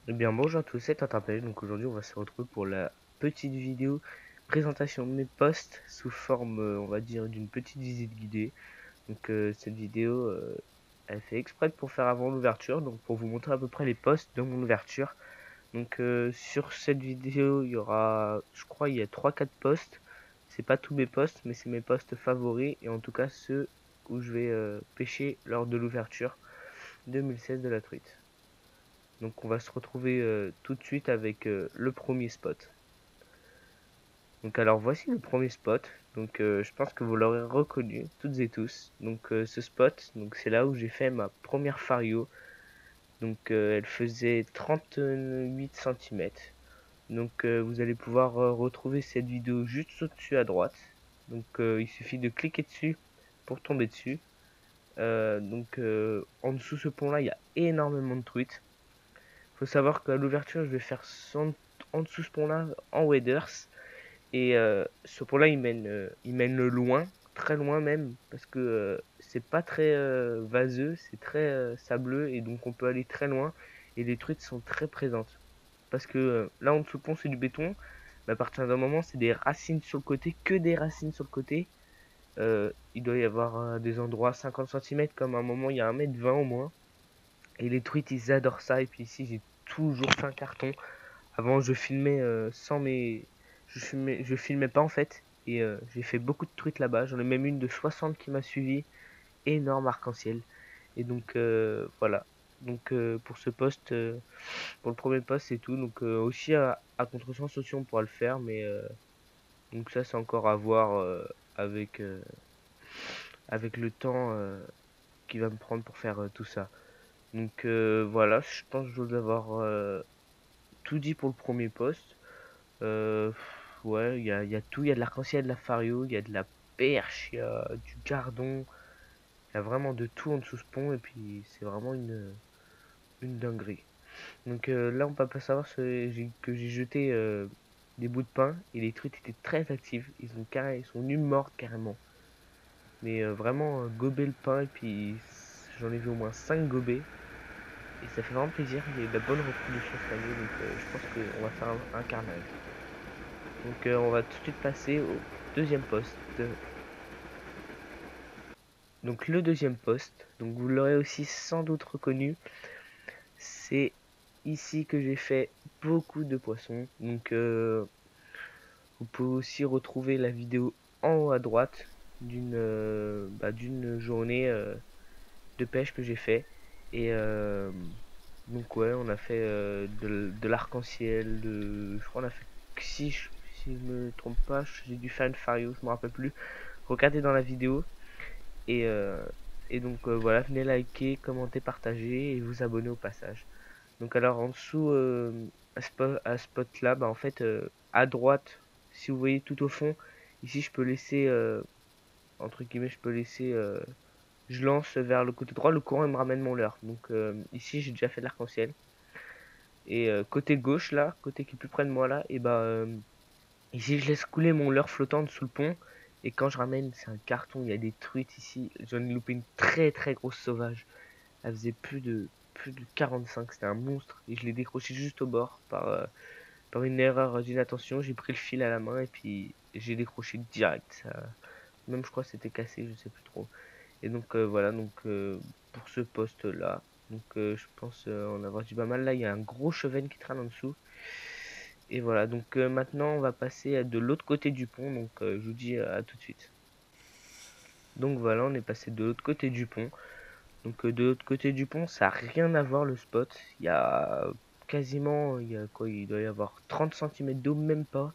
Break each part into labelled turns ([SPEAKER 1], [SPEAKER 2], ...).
[SPEAKER 1] Eh bien bonjour à tous, c'est Tintin. Donc aujourd'hui on va se retrouver pour la petite vidéo présentation de mes posts sous forme on va dire d'une petite visite guidée. Donc cette vidéo elle fait exprès pour faire avant l'ouverture, donc pour vous montrer à peu près les posts de mon ouverture. Donc sur cette vidéo il y aura, je crois il y a 3-4 posts. C'est pas tous mes posts mais c'est mes posts favoris et en tout cas ceux où je vais pêcher lors de l'ouverture 2016 de la truite. Donc on va se retrouver tout de suite avec le premier spot. Donc alors voici le premier spot. Donc je pense que vous l'aurez reconnu toutes et tous. Donc ce spot, donc c'est là où j'ai fait ma première fario. Donc elle faisait 38 cm. Donc vous allez pouvoir retrouver cette vidéo juste au-dessus à droite. Donc il suffit de cliquer dessus pour tomber dessus. En dessous ce pont là il y a énormément de truites. Faut savoir qu'à l'ouverture, je vais faire en dessous ce pont-là en waders. Et ce pont-là, il mène loin, très loin même, parce que c'est pas très vaseux, c'est très sableux, et donc on peut aller très loin. Et les truites sont très présentes. Parce que là, en dessous le pont, c'est du béton. Mais à partir d'un moment, c'est des racines sur le côté, que des racines sur le côté. Il doit y avoir des endroits 50 cm, comme à un moment, il y a 1,20 m au moins. Et les truites, ils adorent ça. Et puis ici, j'ai toujours fait un carton. Avant, je filmais sans mes. Je filmais pas en fait. Et j'ai fait beaucoup de truites là-bas. J'en ai même une de 60 qui m'a suivi. Énorme arc-en-ciel. Et donc voilà. Donc pour ce poste, pour le premier poste, c'est tout. Donc aussi à contresens aussi, on pourra le faire. Mais donc ça, c'est encore à voir avec, avec le temps qui va me prendre pour faire tout ça. Donc voilà, je pense que je dois avoir tout dit pour le premier poste. Ouais, il y a tout. Il y a de l'arc-en-ciel, de la fario, il y a de la perche, il y a du gardon. Il y a vraiment de tout en dessous ce pont. Et puis, c'est vraiment une dinguerie. Donc là, on peut pas savoir que j'ai jeté des bouts de pain. Et les truites étaient très actives. Ils sont nus morts carrément. Mais vraiment, gober le pain. Et puis, j'en ai vu au moins 5 gobés. Et ça fait vraiment plaisir. Il y a eu de la bonne reproduction cette année. Donc, je pense qu'on va faire un carnage. Donc on va tout de suite passer au deuxième poste. Donc le deuxième poste, donc vous l'aurez aussi sans doute reconnu, c'est ici que j'ai fait beaucoup de poissons. Donc vous pouvez aussi retrouver la vidéo en haut à droite d'une journée de pêche que j'ai fait. Et donc ouais, on a fait de l'arc-en-ciel, je crois on a fait si je me trompe pas, j'ai dû faire une fario, je me rappelle plus. Regardez dans la vidéo. Et, donc voilà, venez liker, commenter, partager et vous abonner au passage. Donc alors en dessous à ce spot là, bah, en fait à droite, si vous voyez tout au fond, ici je peux laisser entre guillemets, je peux laisser je lance vers le côté droit, le courant il me ramène mon leurre. Donc ici j'ai déjà fait de l'arc-en-ciel. Et côté gauche là, côté qui est plus près de moi là, et bah ici, je laisse couler mon leurre flottante sous le pont. Et quand je ramène, c'est un carton. Il y a des truites ici. J'en ai loupé une très très grosse sauvage. Elle faisait plus de 45. C'était un monstre. Et je l'ai décroché juste au bord par une erreur d'inattention. J'ai pris le fil à la main et puis j'ai décroché direct. Même je crois que c'était cassé, je sais plus trop. Et donc voilà, donc pour ce poste-là. Donc je pense en avoir dit pas mal. Là, il y a un gros cheven qui traîne en dessous. Et voilà, donc maintenant on va passer de l'autre côté du pont, donc je vous dis à tout de suite. Donc voilà, on est passé de l'autre côté du pont. Donc de l'autre côté du pont, ça n'a rien à voir le spot. Il y a quasiment, il y a quoi, il doit y avoir 30 cm d'eau, même pas.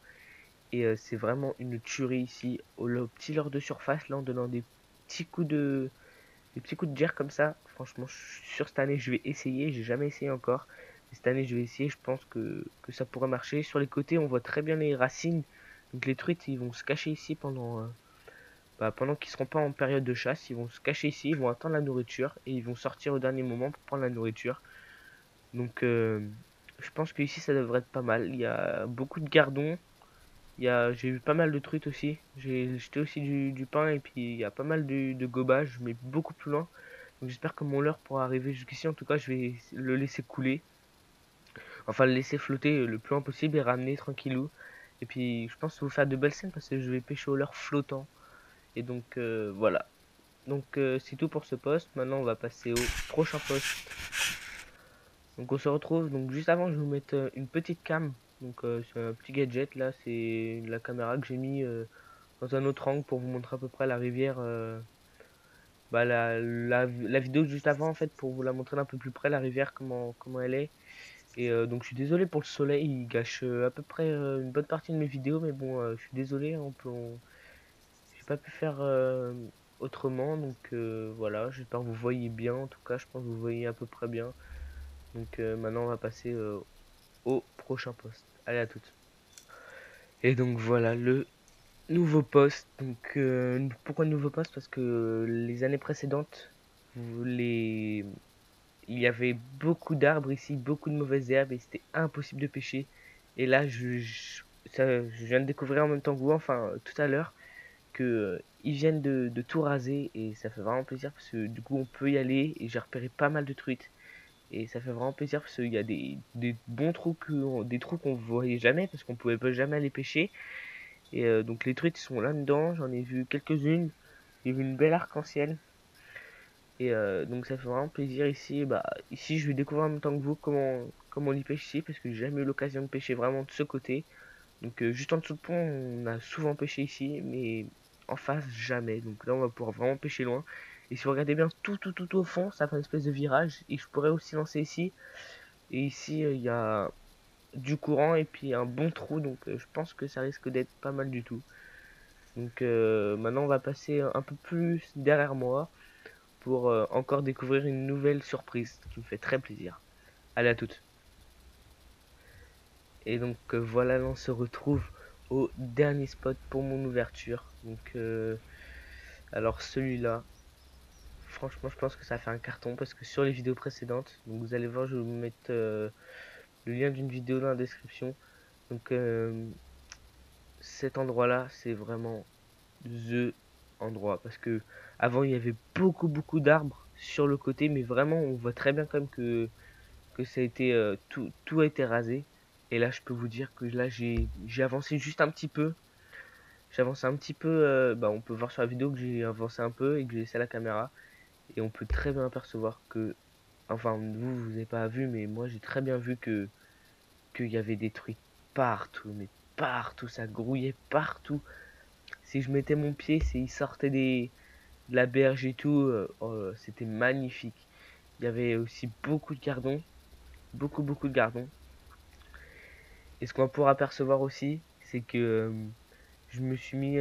[SPEAKER 1] Et c'est vraiment une tuerie ici, au petit leurre de surface, là en donnant des petits coups de jerk comme ça. Franchement, sur cette année, je vais essayer, j'ai jamais essayé encore. Mais cette année, je vais essayer, je pense que ça pourrait marcher. Sur les côtés, on voit très bien les racines. Donc les truites, ils vont se cacher ici pendant qu'ils seront pas en période de chasse. Ils vont se cacher ici, ils vont attendre la nourriture et ils vont sortir au dernier moment pour prendre la nourriture. Donc je pense que ici, ça devrait être pas mal. Il y a beaucoup de gardons. J'ai eu pas mal de truites aussi. J'ai jeté aussi du pain et puis il y a pas mal de gobage, mais beaucoup plus loin. Donc j'espère que mon leurre pourra arriver jusqu'ici. En tout cas, je vais le laisser couler. Enfin, le laisser flotter le plus loin possible et ramener tranquillou. Et puis, je pense vous faire de belles scènes parce que je vais pêcher au leurre flottant. Et donc, voilà. Donc, c'est tout pour ce poste. Maintenant, on va passer au prochain poste. Donc, on se retrouve. Donc, juste avant, je vais vous mettre une petite cam. Donc, c'est un petit gadget là. C'est la caméra que j'ai mis dans un autre angle pour vous montrer à peu près la rivière. Bah, la vidéo juste avant, en fait, pour vous la montrer d'un peu plus près, la rivière, comment elle est. Et donc je suis désolé pour le soleil, il gâche à peu près une bonne partie de mes vidéos, mais bon, je suis désolé, j'ai pas pu faire autrement, donc voilà, j'espère que vous voyez bien, en tout cas je pense que vous voyez à peu près bien. Donc maintenant on va passer au prochain poste. Allez à toutes. Et donc voilà le nouveau poste. Donc pourquoi le nouveau poste? Parce que les années précédentes, les il y avait beaucoup d'arbres ici, beaucoup de mauvaises herbes et c'était impossible de pêcher. Et là, je viens de découvrir en même temps que vous, enfin tout à l'heure, que ils viennent de tout raser et ça fait vraiment plaisir parce que du coup on peut y aller et j'ai repéré pas mal de truites. Et ça fait vraiment plaisir parce qu'il y a des bons trous, des trous qu'on voyait jamais parce qu'on pouvait pas jamais aller pêcher. Et donc les truites sont là-dedans, j'en ai vu quelques-unes. J'ai vu une belle arc-en-ciel. Et donc ça fait vraiment plaisir ici. Bah, ici, je vais découvrir en même temps que vous comment on y pêche ici, parce que j'ai jamais eu l'occasion de pêcher vraiment de ce côté. Donc juste en dessous de pont, on a souvent pêché ici, mais en face, jamais. Donc là, on va pouvoir vraiment pêcher loin. Et si vous regardez bien tout au fond, ça fait une espèce de virage. Et je pourrais aussi lancer ici. Et ici, il y a du courant et puis un bon trou. Donc je pense que ça risque d'être pas mal du tout. Donc maintenant, on va passer un peu plus derrière moi pour encore découvrir une nouvelle surprise qui me fait très plaisir. Allez à toutes. Et donc voilà, on se retrouve au dernier spot pour mon ouverture. Donc alors celui-là, franchement je pense que ça fait un carton parce que sur les vidéos précédentes, donc vous allez voir, je vais vous mettre le lien d'une vidéo dans la description. Donc cet endroit-là, c'est vraiment the endroit parce que avant il y avait beaucoup d'arbres sur le côté, mais vraiment on voit très bien quand même que ça a été tout a été rasé. Et là, je peux vous dire que là, j'ai avancé juste un petit peu. J'ai avancé un petit peu. Bah, on peut voir sur la vidéo que j'ai avancé un peu et que j'ai laissé la caméra. Et on peut très bien apercevoir que, enfin, vous n'avez pas vu, mais moi, j'ai très bien vu que qu'il y avait des trucs partout, mais partout, ça grouillait partout. Si je mettais mon pied, il sortait de la berge et tout. C'était magnifique. Il y avait aussi beaucoup de gardons, beaucoup de gardons. Et ce qu'on pourra apercevoir aussi, c'est que je me suis mis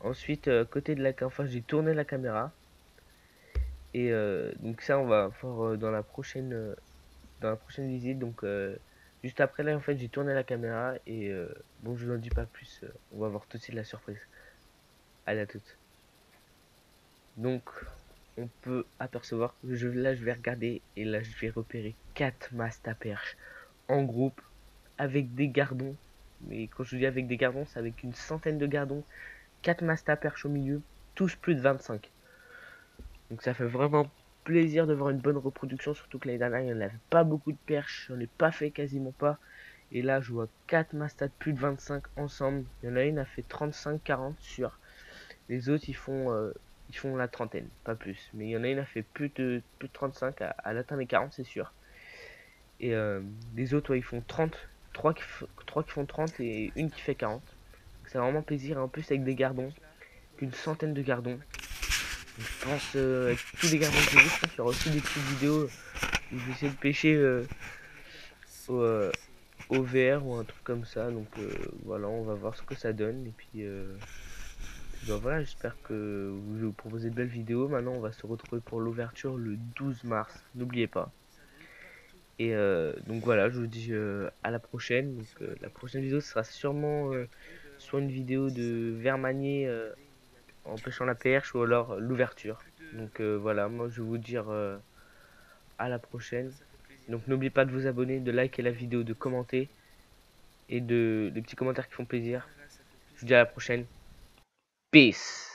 [SPEAKER 1] ensuite côté de la caméra, enfin j'ai tourné la caméra. Et donc ça, on va voir dans la prochaine visite. Donc juste après là, en fait, j'ai tourné la caméra et bon, je n'en dis pas plus. On va voir tout de suite la surprise. Allez à toutes. Donc on peut apercevoir que là, je vais regarder et là, je vais repérer 4 masses à perche en groupe avec des gardons. Mais quand je dis avec des gardons, c'est avec une centaine de gardons, 4 Masta perches au milieu, tous plus de 25. Donc ça fait vraiment plaisir de voir une bonne reproduction, surtout que l'année dernière, il n'y en avait pas beaucoup de perches, j'en ai pas fait quasiment pas. Et là, je vois 4 Masta de plus de 25 ensemble. Il y en a une a fait 35-40 sur. Les autres, ils font la trentaine, pas plus. Mais il y en a une a fait plus de 35 à l'atteindre les 40, c'est sûr. Et les autres, ouais, ils font 30. 3 qui font 30 et une qui fait 40. Donc c'est vraiment plaisir. En plus, avec des gardons, qu'une centaine de gardons. Donc, je pense, avec tous les gardons que j'ai vus, je pense qu'il y aura aussi des petites vidéos où je vais essayer de pêcher au, euh, au VR ou un truc comme ça. Donc voilà, on va voir ce que ça donne. Et puis, bah, voilà, j'espère que vous vais vous proposer de belles vidéos. Maintenant, on va se retrouver pour l'ouverture le 12 mars. N'oubliez pas. Et donc voilà, je vous dis à la prochaine. Donc la prochaine vidéo sera sûrement soit une vidéo de Vermanier en pêchant la perche ou alors l'ouverture. Donc voilà, moi je vais vous dire à la prochaine. Donc n'oubliez pas de vous abonner, de liker la vidéo, de commenter et de des petits commentaires qui font plaisir. Je vous dis à la prochaine. Peace.